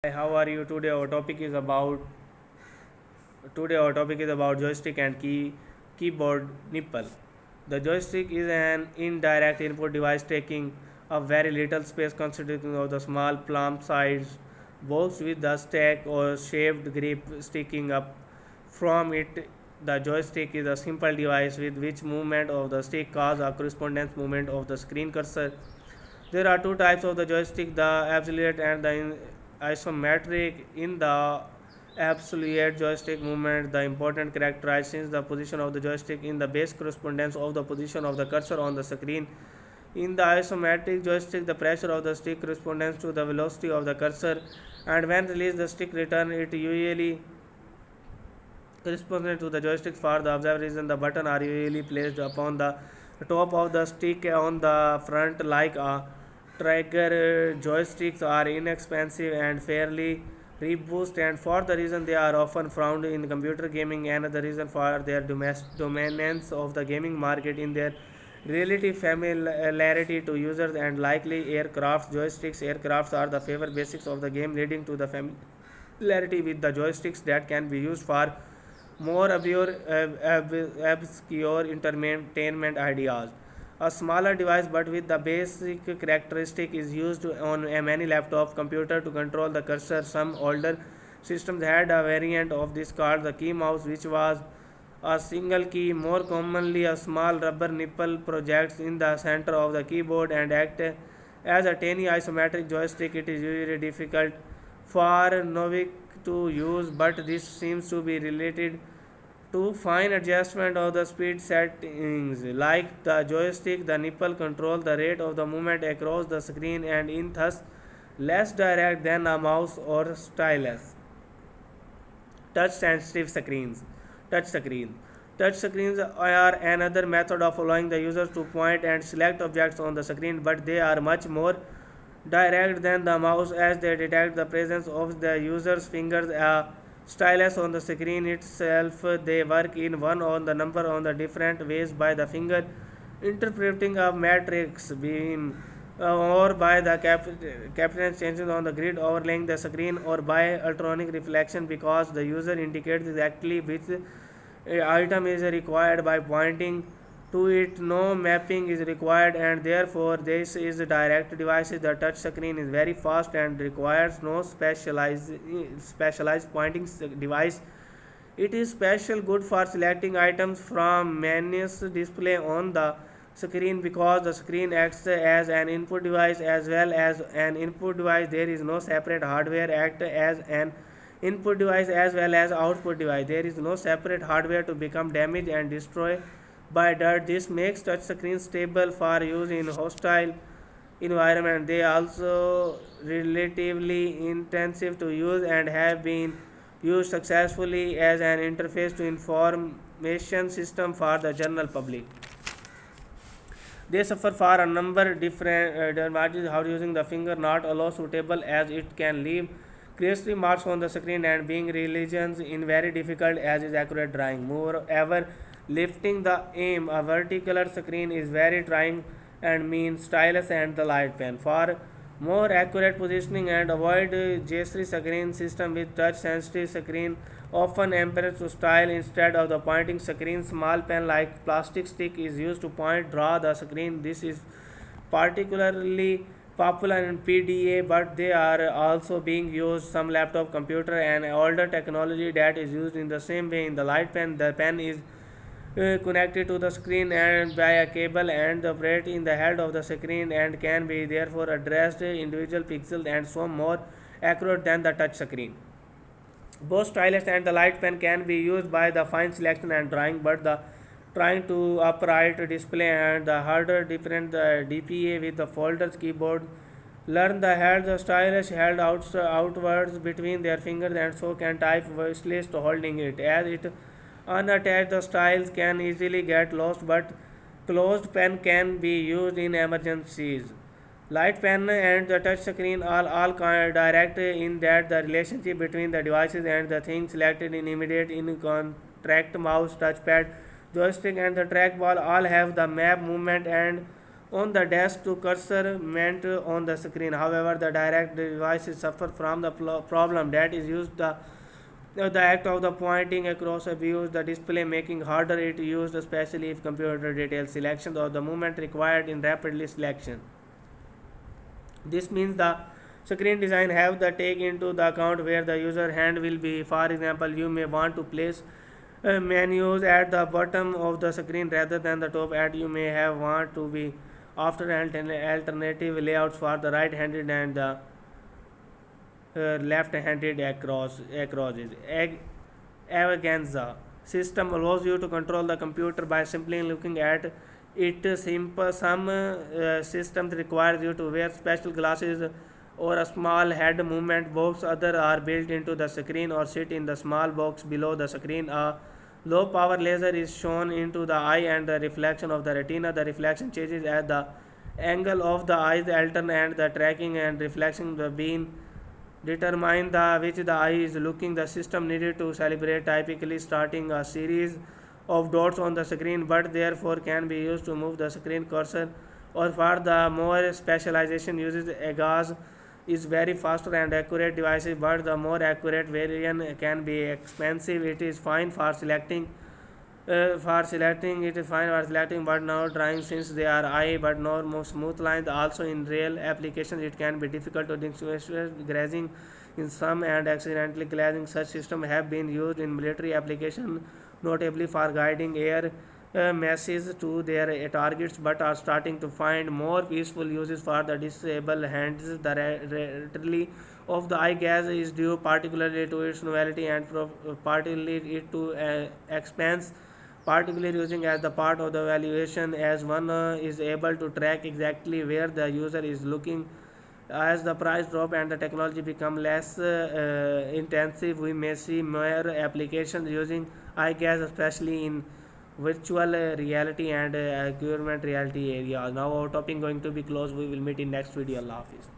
Hi, how are you? Today our topic is about joystick and keyboard nipple. The joystick is an indirect input device taking up very little space consisting of the small palm-sized box with the stack or shaped grip sticking up from it. The joystick is a simple device with which movement of the stick causes a correspondence movement of the screen cursor. There are two types of the joystick, the absolute and the isometric. In the absolute joystick movement, the important characterizes the position of the joystick in the base correspondence of the position of the cursor on the screen. In the isometric joystick, the pressure of the stick corresponds to the velocity of the cursor, and when released, the stick return it usually corresponding to the joysticks. For the observed reason, the buttons are usually placed upon the top of the stick on the front like a trigger. Joysticks are inexpensive and fairly robust, and for the reason they are often found in computer gaming. Another reason for their dominance of the gaming market in their relative familiarity to users and likely aircraft joysticks. Aircrafts are the favorite basics of the game, leading to the familiarity with the joysticks that can be used for more obscure entertainment ideas. A smaller device but with the basic characteristic is used on many laptop computer to control the cursor. Some older systems had a variant of this called the key mouse, which was a single key. More commonly, a small rubber nipple projects in the center of the keyboard and act as a tiny isometric joystick. It is usually difficult for novice to use, but this seems to be related to fine adjustment of the speed settings. Like the joystick, the nipple control the rate of the movement across the screen and in thus less direct than a mouse or stylus. Touch sensitive screens. Touch screen. Touch screens are another method of allowing the user to point and select objects on the screen, but they are much more direct than the mouse as they detect the presence of the user's fingers. A stylus on the screen itself, they work in one on the number on the different ways by the finger interpreting a matrix beam, or by the captain changing on the grid overlaying the screen, or by ultrasonic reflection because the user indicates exactly which item is required by pointing to it. No mapping is required, and therefore this is direct devices. The touch screen is very fast and requires no specialized pointing device. It is special good for selecting items from menus display on the screen because the screen acts as an input device as well as an input device. There is no separate hardware act as an input device as well as output device. There is no separate hardware to become damaged and destroyed by dirt. This makes touch screens stable for use in hostile environment. They also relatively intensive to use and have been used successfully as an interface to information system for the general public. They suffer for a number of different disadvantages. How using the finger not allow suitable as it can leave clearly marks on the screen and being religions in very difficult as is accurate drawing. Moreover, lifting the aim a vertical screen is very trying and mean stylus and the light pen. For more accurate positioning and avoid J3 screen system with touch sensitive screen often employs to style instead of the pointing screen. Small pen like plastic stick is used to point draw the screen. This is particularly popular in PDA, but they are also being used some laptop computer and older technology that is used in the same way. In the light pen, the pen is connected to the screen and by a cable and operate in the head of the screen and can be therefore addressed individual pixels and so more accurate than the touch screen. Both stylus and the light pen can be used by the fine selection and drawing, but the trying to upright display and the harder different the DPA with the folders keyboard. Learn the held the stylus held outwards between their fingers and so can type voiceless holding it. As it unattached, the styles can easily get lost, but closed pen can be used in emergencies. Light pen and the touch screen are all direct in that the relationship between the devices and the thing selected in immediate in contract. Mouse, touchpad, joystick and the trackball all have the map movement and on the desk to cursor meant on the screen. However, the direct devices suffer from the problem that is used the act of the pointing across a views the display, making harder it to use, especially if computer detail selection or the movement required in rapidly selection. This means the screen design have the take into the account where the user hand will be. For example, you may want to place menus at the bottom of the screen rather than the top. At you may have want to be after alternative layouts for the right-handed and the left-handed acrosses. Avanza system allows you to control the computer by simply looking at it. Some systems require you to wear special glasses or a small head movement box. Other are built into the screen or sit in the small box below the screen. A low power laser is shown into the eye and the reflection of the retina. The reflection changes as the angle of the eyes alter, and the tracking and reflection the beam determine the which the eye is looking. The system needed to calibrate, typically starting a series of dots on the screen, but therefore can be used to move the screen cursor or for the more specialization uses a gauge is very faster and accurate devices, but the more accurate variant can be expensive. It is fine for selecting it is fine for selecting but not drawing, since they are eye but no more smooth lines. Also in real applications it can be difficult to distinguish grazing in some and accidentally glazing. Such systems have been used in military applications, notably for guiding air messages to their targets, but are starting to find more peaceful uses for the disabled hands. The rarity of the eye gaze is due particularly to its novelty and particularly it to expense, particularly using as the part of the evaluation, as one is able to track exactly where the user is looking. As the price drop and the technology become less intensive, we may see more applications using eye gaze, especially in virtual reality and augmented reality areas. Now our topic going to be closed. We will meet in next video. Allah Hafiz.